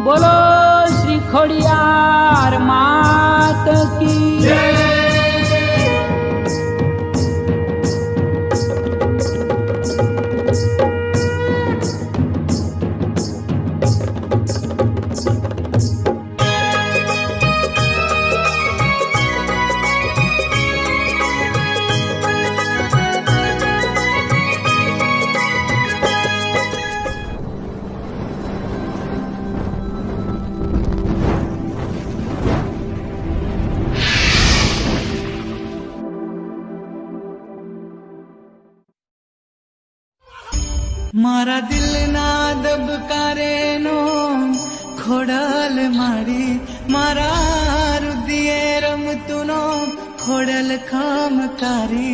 बोलो श्री खोड़ियार मात की। मारा दिल ना दबकारे नो खोड़ल मारी मारा रुदिये रमतुनो खोड़ल खामकारी।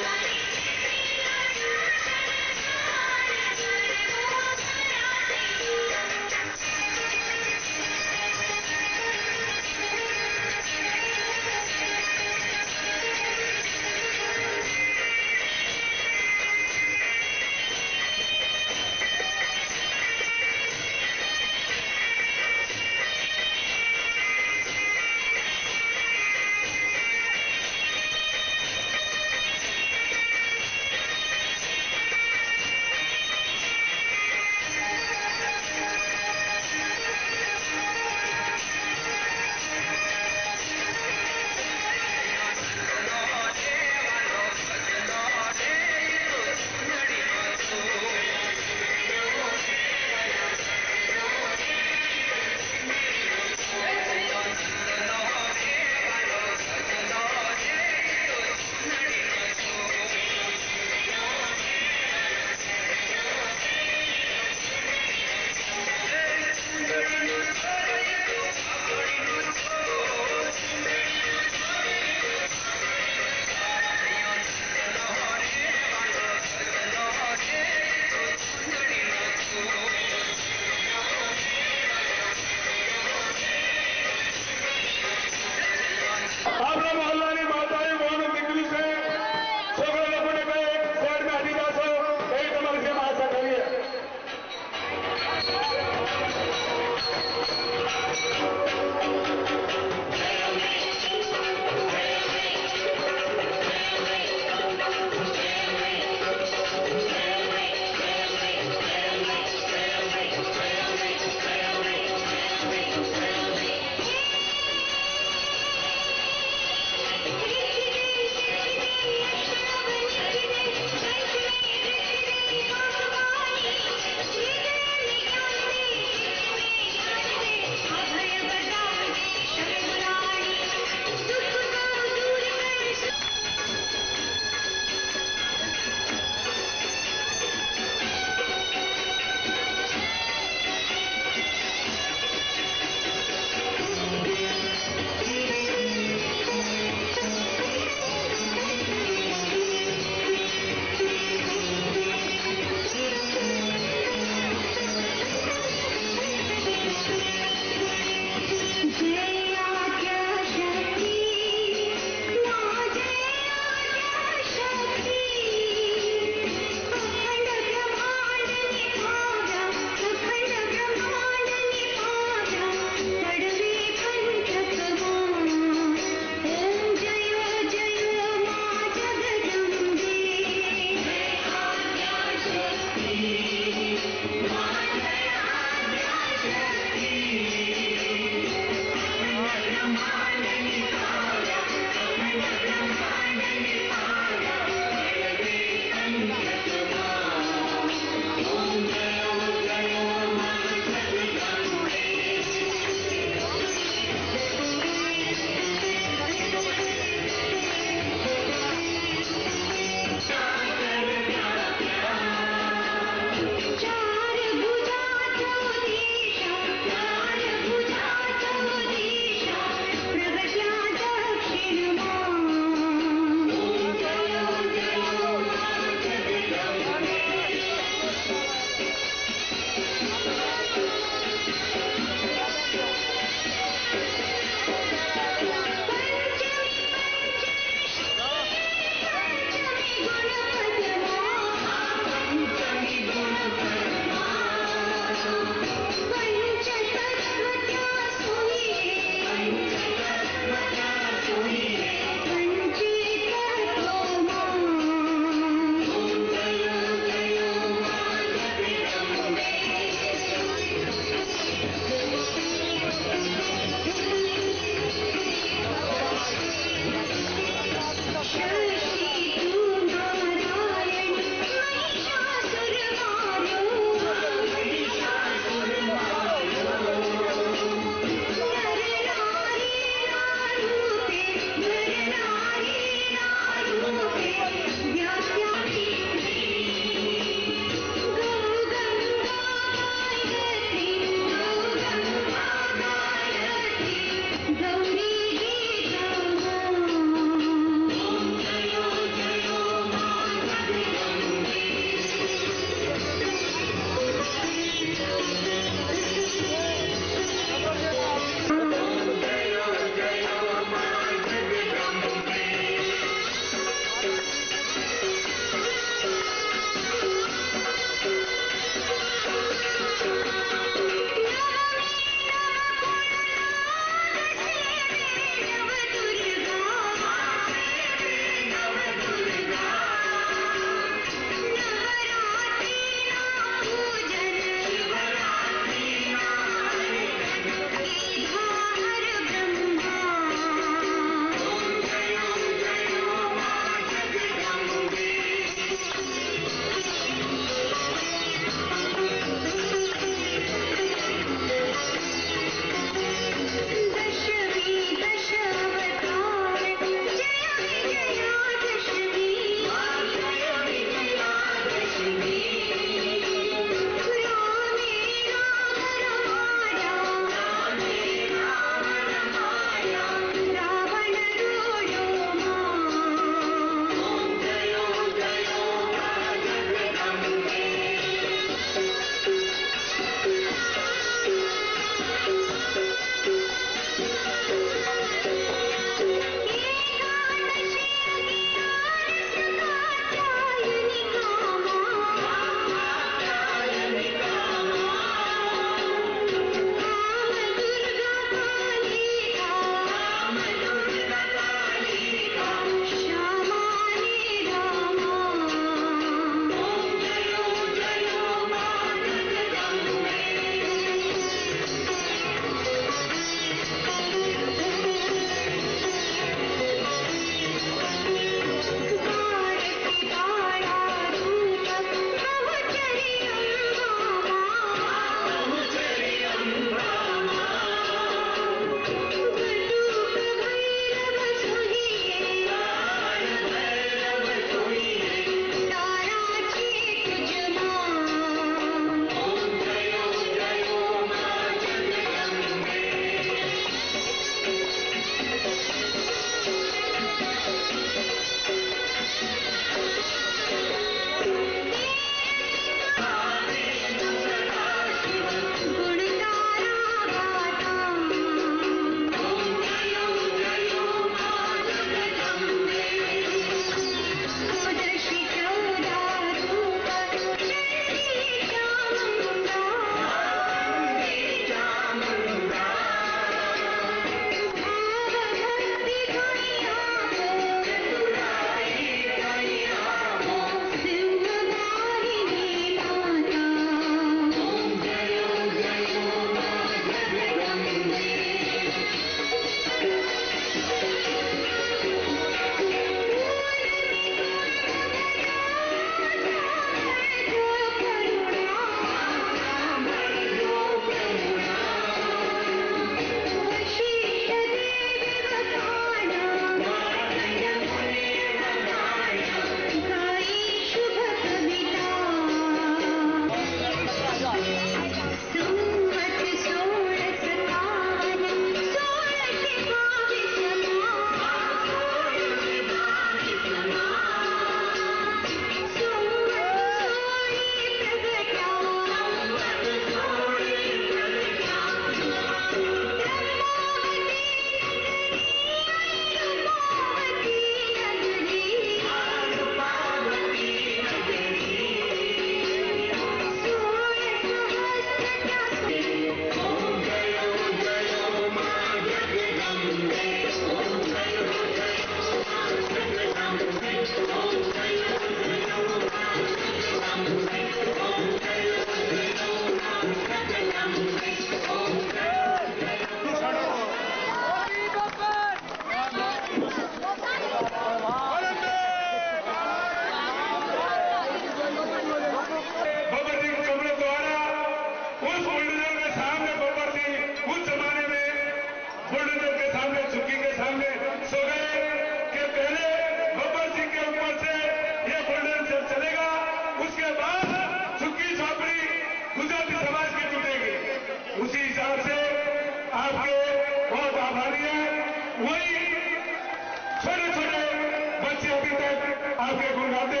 आपके गुणगाते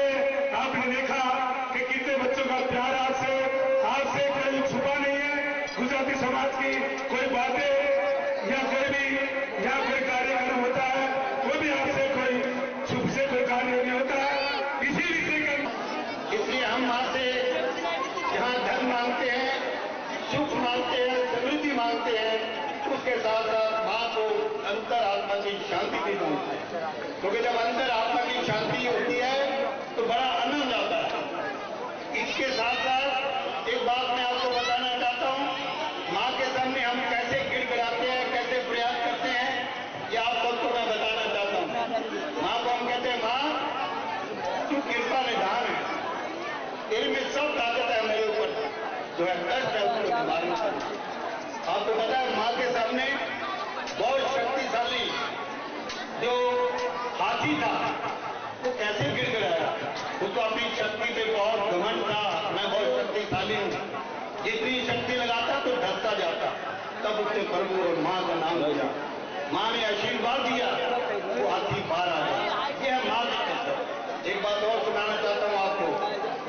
आपने देखा कि कितने बच्चों का प्यार आपसे कोई छुपा नहीं है। गुजराती समाज की कोई बातें या कोई कार्यक्रम होता है, वो भी आपसे कोई छुप से कोई कार्य नहीं होता है। इसी विषय का इसलिए हम मां से जहां धन मांगते हैं, सुख मांगते हैं, समृद्धि मांगते हैं, उसके साथ साथ मां को अंतर आत्मा की शांति भी मांगते हैं। क्योंकि जब अंतर आत्मा की शांति होती है तो बड़ा आनंद आता है। इसके साथ साथ एक बात मैं आपको बताना चाहता हूं, मां के सामने हम कैसे गिड़गिड़ाते हैं, कैसे प्रयास करते हैं, ये आप सबको मैं बताना चाहता हूं। मां को हम कहते हैं, मां तू कृपा निधान है, तेरे में सब ताकत है, मेरे ऊपर जो है कष्ट है उसको निवारण करना। आपको पता है मां के सामने बहुत शक्तिशाली जो हाथी था वो कैसे गिड़गिड़ाया। उसको अपनी शक्ति पे बहुत घमंड था, मैं बहुत शक्तिशाली हूं, जितनी शक्ति लगाता तो ढकता जाता। तब उसने प्रभु और मां का नाम लिया, मां ने आशीर्वाद दिया, वो हाथी पार आ गया। ये है मां की कर्तव्य। एक बात और सुनाना चाहता हूं आपको,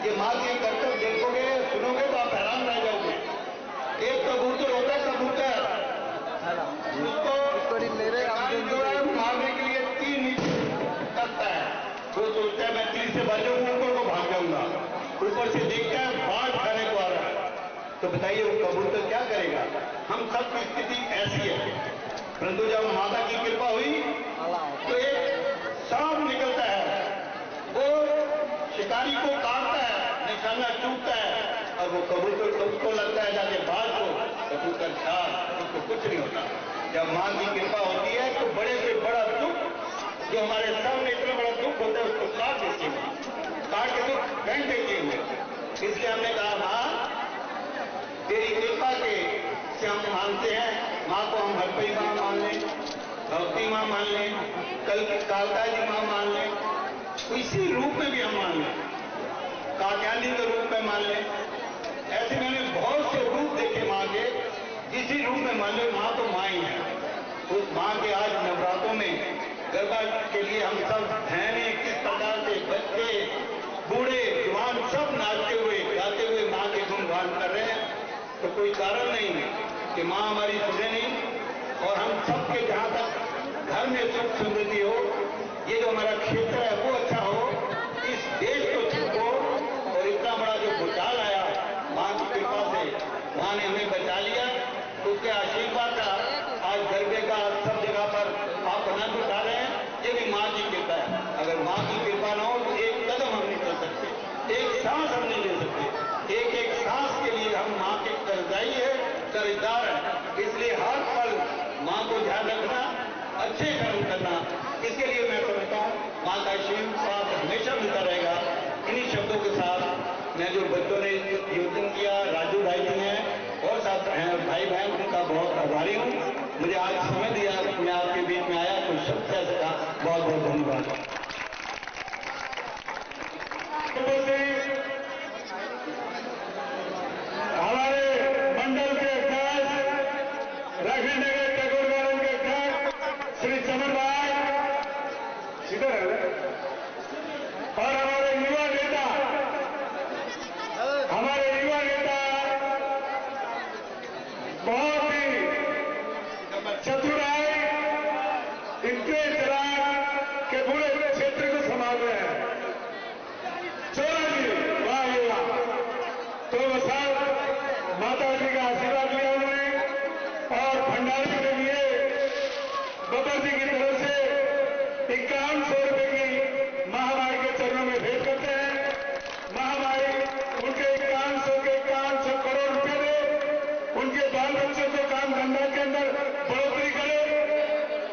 ये मां के कर्तव्य देखोगे सुनोगे तो आप हैरान रह जाओगे। एक कबूतर होता है, कबूतर उसको जो है मारने के लिए 3 इंच करता है। वो सोचता है मैं 3 से बचूंगा, ऊपर को भाग जाऊंगा, ऊपर से देखता है बाढ़ खाने को आ रहा है। तो बताइए वो कबूतर क्या करेगा। हम सब की स्थिति ऐसी है, परंतु जब माता की कृपा हुई तो एक सांप निकलता है, वो शिकारी को काटता है, निशाना चूकता है, और वो कबूतर को उसको लगता है जाके बाढ़ को, कबूतर खा, उसको कुछ नहीं होता। जब मां की कृपा होती है तो बड़े से बड़ा दुख जो हमारे सामने इतना बड़ा दुख होता है उसको काट देती है, काट के दुख फेंक देती है। इसलिए हमने कहा मां तेरी कृपा के से हम मानते हैं। मां को हम हरपई मां मान लें, भक्ति मां मान लें, कल की कालका जी मां मान लें, इसी रूप में भी हम मान लें, कात्यायनी के रूप में मान लें। ऐसे मैंने बहुत से रूप देखे मां के, किसी रूप में मान लो मां तो मां ही है। उस मां के आज नवरात्रों में गरबा के लिए हम सब बहने किस प्रकार से बच्चे बूढ़े जवान सब नाचते हुए गाते हुए मां के गुणगान कर रहे हैं, तो कोई कारण नहीं है कि मां हमारी सुने नहीं। और हम सबके जहां तक घर में सुख समृद्धि हो, ये जो हमारा क्षेत्र है वो अच्छा हो, इस देश को सुख हो। और इतना बड़ा जो भूचाल आया मां की कृपा से, मां ने हमें बचा लिया, उसके आशीर्वाद का आज गरबे का सब जगह पर आप आनंद उठा रहे हैं, ये भी मां की कृपा है। अगर मां की कृपा न हो तो एक कदम हम नहीं चल सकते, एक सांस हम नहीं ले सकते। एक एक सांस के लिए हम मां के कर्जदाई है, कर्जदार है। इसलिए हर पल मां को ध्यान रखना, अच्छे कर्म करना, इसके लिए मैं समझता हूं मां का आशीर्वाद हमेशा मिलता रहेगा। इन्हीं शब्दों के साथ मैं जो बच्चों ने योजन किया, राजू भाई जी हैं और साथ भाई बहन, उनका बहुत आभारी हूं। मुझे आज समय दिया, मैं आपके बीच में आया, कुछ शब्द कह सका, बहुत बहुत धन्यवाद। हमारे मंडल के अध्यक्ष, राखी नगर टैगोर गार्डन के अध्यक्ष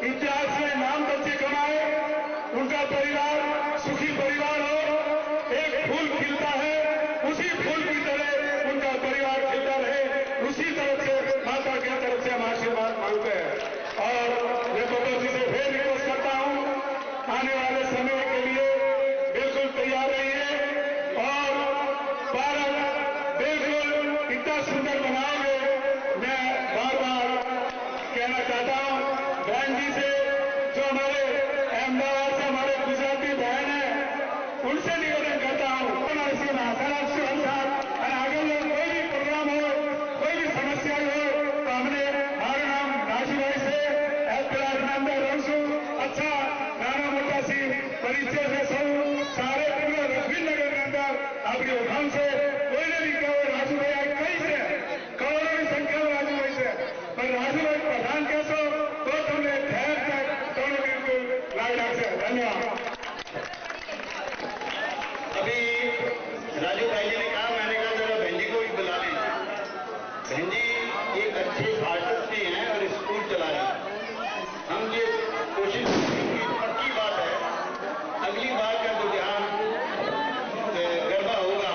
इतिहास में नाम बच्चे कमाए, उनका परिवार सुखी परिवार हो। एक फूल खिलता है, उसी फूल की तरह उनका परिवार खिलता रहे, उसी तरफ से माता की तरफ से हम आशीर्वाद मांगते हैं। और मैं बाबा जी से फिर रिक्वेस्ट करता हूं, आने वाले समय के लिए बिल्कुल तैयार रहिए और भारत बिल्कुल इतना सुंदर बनाओगे। मैं बार बार कहना चाहता हूं बहन जी से, जो हमारे अहमदाबाद से हमारे गुजराती बहन है, उनसे निवेदन करता हूं आगे लोग कोई भी प्रोग्राम हो, कोई भी समस्या हो, तो हमने मारू नाम राजूभाई से अच्छा नाना मोटा सी परिचय से सब सारे पूरे रफीनगर के अंदर आपके उठान से कोई ने भी कहो राजूभाई आज कई से करोड़ों की संख्या में राजूभाई से, पर राजूभाई प्रधान कैसो तो तुमने ठहर तक दोनों बिल्कुल लाइलाक से। धन्यवाद। अभी राजू भाई जी ने कहा, मैंने कहा जरा बहन जी को भी बुला लें। बहन जी एक अच्छे आर्टिस्ट भी हैं और स्कूल चला रहे हैं। हम ये कोशिश की पक्की बात है, अगली बार जब जहाँ गरबा होगा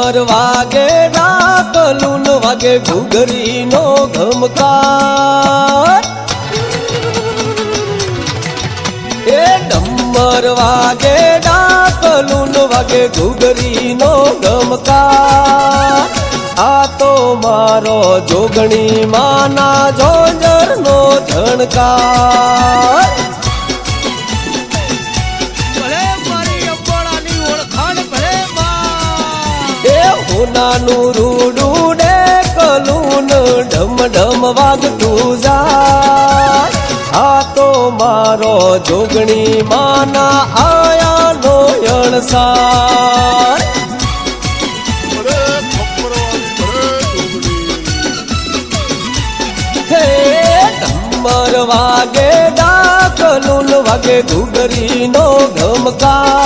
ડમર વાગે ડાકલુન વાગે ઘૂઘરીનો ઘમકાર એ ડમર વાગે ડાકલુન વાગે ઘૂઘરીનો ઘમકાર આ તો મારો જોગણી માના જોજરનો ઝણકાર નાનું રૂડું ડેકલું ઢમ ઢમ વાગતું જાય આ તો મારો જોગણી માના આયાનો અણસાર હે ડમર વાગે ડાકલું વાગે ઘૂઘરીનો ઘમકાર